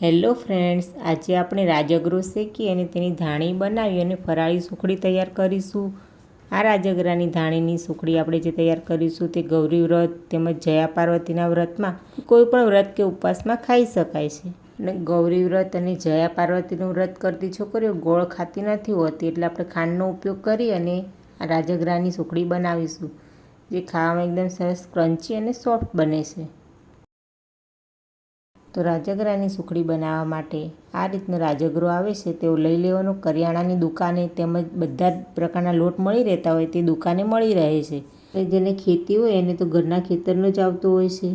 Hello friends, આજે આપણે રાજગરો શેકી અને તેની ધાણી બનાવી અને ફરાળી સુખડી તૈયાર કરીશું। આ રાજગરાની ધાણીની સુખડી આપણે જે તૈયાર કરીશું તે ગૌરી વ્રત તેમજ જયા પાર્વતીના વ્રતમાં કોઈ પણ વ્રત કે ઉપવાસમાં ખાઈ શકાય છે। અને ગૌરી વ્રત અને જયા પાર્વતીનું વ્રત કરતી છોકરીઓ ગોળ ખાતી નથી હોતી, એટલે આપણે ખાંડનો ઉપયોગ કરી અને આ રાજગરાની સુખડી બનાવીશું, જે ખાવામાં એકદમ સરસ ક્રન્ચી અને સોફ્ટ બને છે। તો રાજગરાની સુખડી બનાવવા માટે આ રીતનો રાજગરો આવે છે તેઓ લઈ લેવાનો। કરિયાણાની દુકાને તેમજ બધા જ પ્રકારના લોટ મળી રહેતા હોય તે દુકાને મળી રહે છે। અને જેને ખેતી હોય એને તો ઘરના ખેતરનો જ આવતો હોય છે।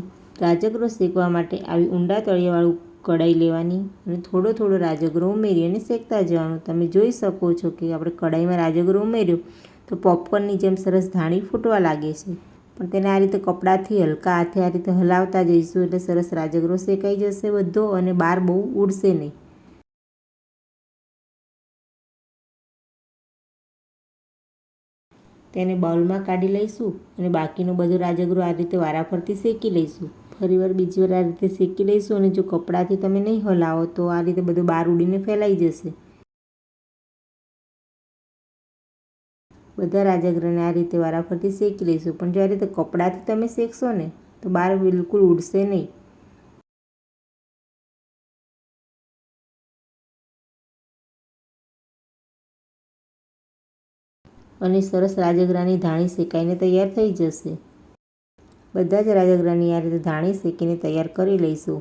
રાજગરો શેકવા માટે આવી ઊંડા તળિયાવાળું કઢાઈ લેવાની અને થોડો થોડો રાજગરો ઉમેરી અને શેકતા જવાનું। તમે જોઈ શકો છો કે આપણે કઢાઈમાં રાજગરો ઉમેર્યો તો પોપકોર્નની જેમ સરસ ધાણી ફૂટવા લાગે છે, પણ તેને આ રીતે કપડાથી હલકા હાથે આ રીતે હલાવતા જઈશું એટલે સરસ રાજગરો શેકાઈ જશે બધો અને બહાર બહુ ઉડશે નહીં। તેને બાઉલમાં કાઢી લઈશું અને બાકીનો બધો રાજગરો આ રીતે વારાફરતી શેકી લઈશું। ફરીવાર બીજી વાર આ રીતે શેકી લઈશું અને જો કપડાથી તમે નહીં હલાવો તો આ રીતે બધું બહાર ઉડીને ફેલાઈ જશે। બધા રાજગરાને આ રીતે વારાફરતી શેકી લઈશું, પણ જો આ રીતે કપડાથી તમે શેકશો ને તો બહાર બિલકુલ ઉડશે નહીં। અને સરસ રાજગરાની ધાણી શેકાઈને તૈયાર થઈ જશે। બધા જ રાજગરાની આ રીતે ધાણી શેકીને તૈયાર કરી લઈશું।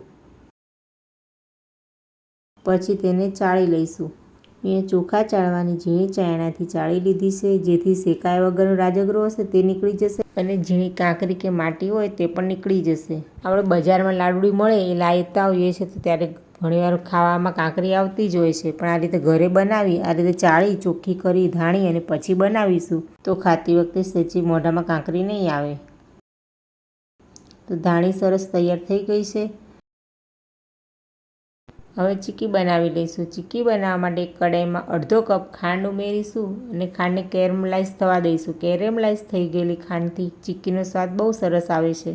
પછી તેને ચાળી લઈશું। અહીંયા ચોખા ચાળવાની ઝીણી ચાયણાથી ચાળી લીધી છે, જેથી શેકાયા વગરનો રાજગરો હશે તે નીકળી જશે અને ઝીણી કાંકરી કે માટી હોય તે પણ નીકળી જશે। આપણે બજારમાં લાડુડી મળે એ લાવતા હોઈએ છીએ તો ત્યારે ઘણીવાર ખાવામાં કાંકરી આવતી જ હોય છે, પણ આ રીતે ઘરે બનાવી આ રીતે ચાળી ચોખ્ખી કરી ધાણી અને પછી બનાવીશું તો ખાતી વખતે સહેજી મોઢામાં કાંકરી નહીં આવે। તો ધાણી સરસ તૈયાર થઈ ગઈ છે। હવે ચીક્કી બનાવી લઈશું। ચીક્કી બનાવવા માટે એક કઢાઈમાં અડધો કપ ખાંડ ઉમેરીશું અને ખાંડને કેરેમલાઇઝ થવા દઈશું। કેરેમલાઇઝ થઈ ગયેલી ખાંડથી ચીક્કીનો સ્વાદ બહુ સરસ આવે છે।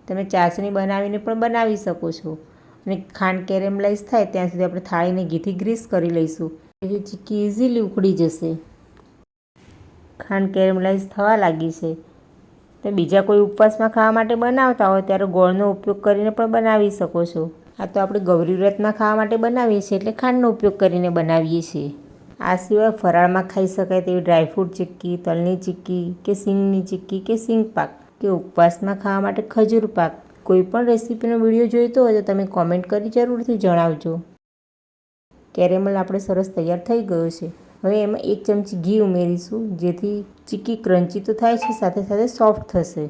તમે ચાસણી બનાવીને પણ બનાવી શકો છો। અને ખાંડ કેરેમલાઇઝ થાય ત્યાં સુધી આપણે થાળીને ઘીથી ગ્રીસ કરી લઈશું, તેથી ચીક્કી ઇઝીલી ઉકળી જશે। ખાંડ કેરેમલાઇઝ થવા લાગી છે। તો બીજા કોઈ ઉપવાસમાં ખાવા માટે બનાવતા હોય ત્યારે ગોળનો ઉપયોગ કરીને પણ બનાવી શકો છો। આ તો આપણે ગૌરી વ્રતમાં ખાવા માટે બનાવીએ છીએ એટલે ખાંડનો ઉપયોગ કરીને બનાવીએ છીએ। આ સિવાય ફરાળમાં ખાઈ શકાય તેવી ડ્રાયફ્રૂટ ચીક્કી, તલની ચીક્કી કે સિંગની ચીક્કી કે સિંગ પાક કે ઉપવાસમાં ખાવા માટે ખજૂર પાક, કોઈ પણ રેસીપીનો વિડીયો જોઈતો હોય તો તમે કોમેન્ટ કરી જરૂરથી જણાવજો। કેરેમલ આપણે સરસ તૈયાર થઈ ગયો છે। હવે એમાં 1 ચમચી ઘી ઉમેરીશું, જેથી ચીક્કી ક્રન્ચી તો થાય છે સાથે સાથે સોફ્ટ થશે।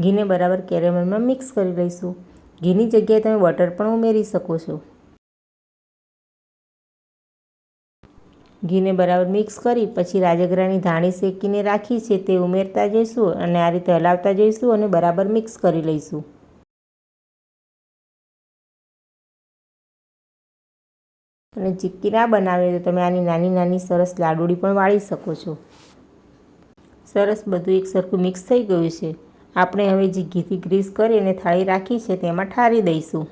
ઘીને બરાબર કેરેમલમાં મિક્સ કરી લઈશું। ઘીની જગ્યાએ તમે બટર પણ ઉમેરી શકો છો। ઘીને બરાબર મિક્સ કરી પછી રાજગરાની ધાણી શેકીને રાખી છે તે ઉમેરતા જઈશું અને આ રીતે હલાવતા જઈશું અને બરાબર મિક્સ કરી લઈશું। અને ચીક્કી ના બનાવે તો તમે આની નાની નાની સરસ લાડુડી પણ વાળી શકો છો। સરસ બધું એક સરખું મિક્સ થઈ ગયું છે। આપણે હવે જે ઘીથી ગ્રીસ કરી અને થાળી રાખી છે તેમાં ઠારી દઈશું।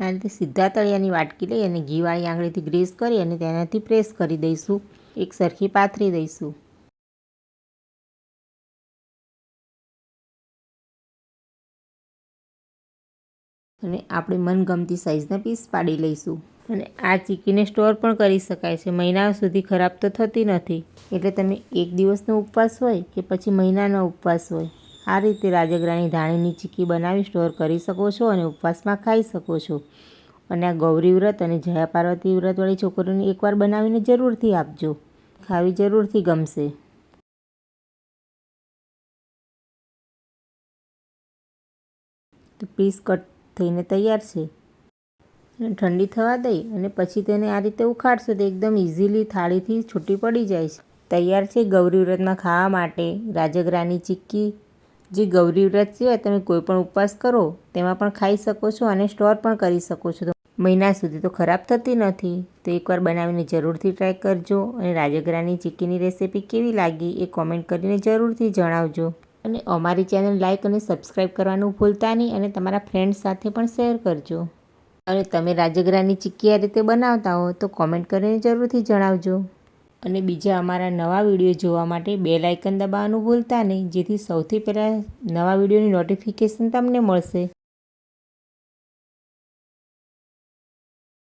આ રીતે સીધા તળિયાની વાટકી લઈ અને ઘીવાળી આંગળીથી ગ્રીસ કરી અને તેનાથી પ્રેસ કરી દઈશું, એક સરખી પાથરી દઈશું। અને આપણે મનગમતી સાઇઝના પીસ પાડી લઈશું। અને આ ચીક્કીને સ્ટોર પણ કરી શકાય છે, મહિના સુધી ખરાબ તો થતી નથી। એટલે તમે એક દિવસનો ઉપવાસ હોય કે પછી મહિનાનો ઉપવાસ હોય, આ રીતે રાજગરાની ધાણીની ચીક્કી બનાવી સ્ટોર કરી શકો છો અને ઉપવાસમાં ખાઈ શકો છો। અને આ ગૌરી વ્રત અને જયા પાર્વતી વ્રતવાળી છોકરીઓને એકવાર બનાવીને જરૂરથી આપજો, ખાવી જરૂરથી ગમશે। તો પીસ કટ થઈને તૈયાર છે। અને ઠંડી થવા દઈ અને પછી તેને આ રીતે ઉખાડશો તો એકદમ ઇઝીલી થાળીથી છૂટી પડી જાય છે। તૈયાર છે ગૌરી વ્રતમાં ખાવા માટે રાજગરાની ચીક્કી, જે ગૌરી વ્રત સિવાય તમે કોઈ પણ ઉપવાસ કરો તેમાં પણ ખાઈ શકો છો અને સ્ટોર પણ કરી શકો છો। મહિના સુધી તો ખરાબ થતી નથી। તો એકવાર બનાવીને જરૂરથી ટ્રાય કરજો અને રાજગરાની ચીક્કીની રેસીપી કેવી લાગી એ કોમેન્ટ કરીને જરૂરથી જણાવજો। અને અમારી ચેનલ લાઈક અને સબસ્ક્રાઈબ કરવાનું ભૂલતા નહીં અને તમારા ફ્રેન્ડ્સ સાથે પણ શેર કરજો. અને તમે રાજગરાની ચીક્કી આ રીતે બનાવતા હો તો કોમેન્ટ કરીને જરૂરથી જણાવજો. અને બીજા અમારા નવા વિડીયો જોવા માટે બેલ આઇકન દબાવવાનું ભૂલતા નહીં, જેથી સૌથી પહેલાં નવા વિડીયોની નોટિફિકેશન તમને મળશે.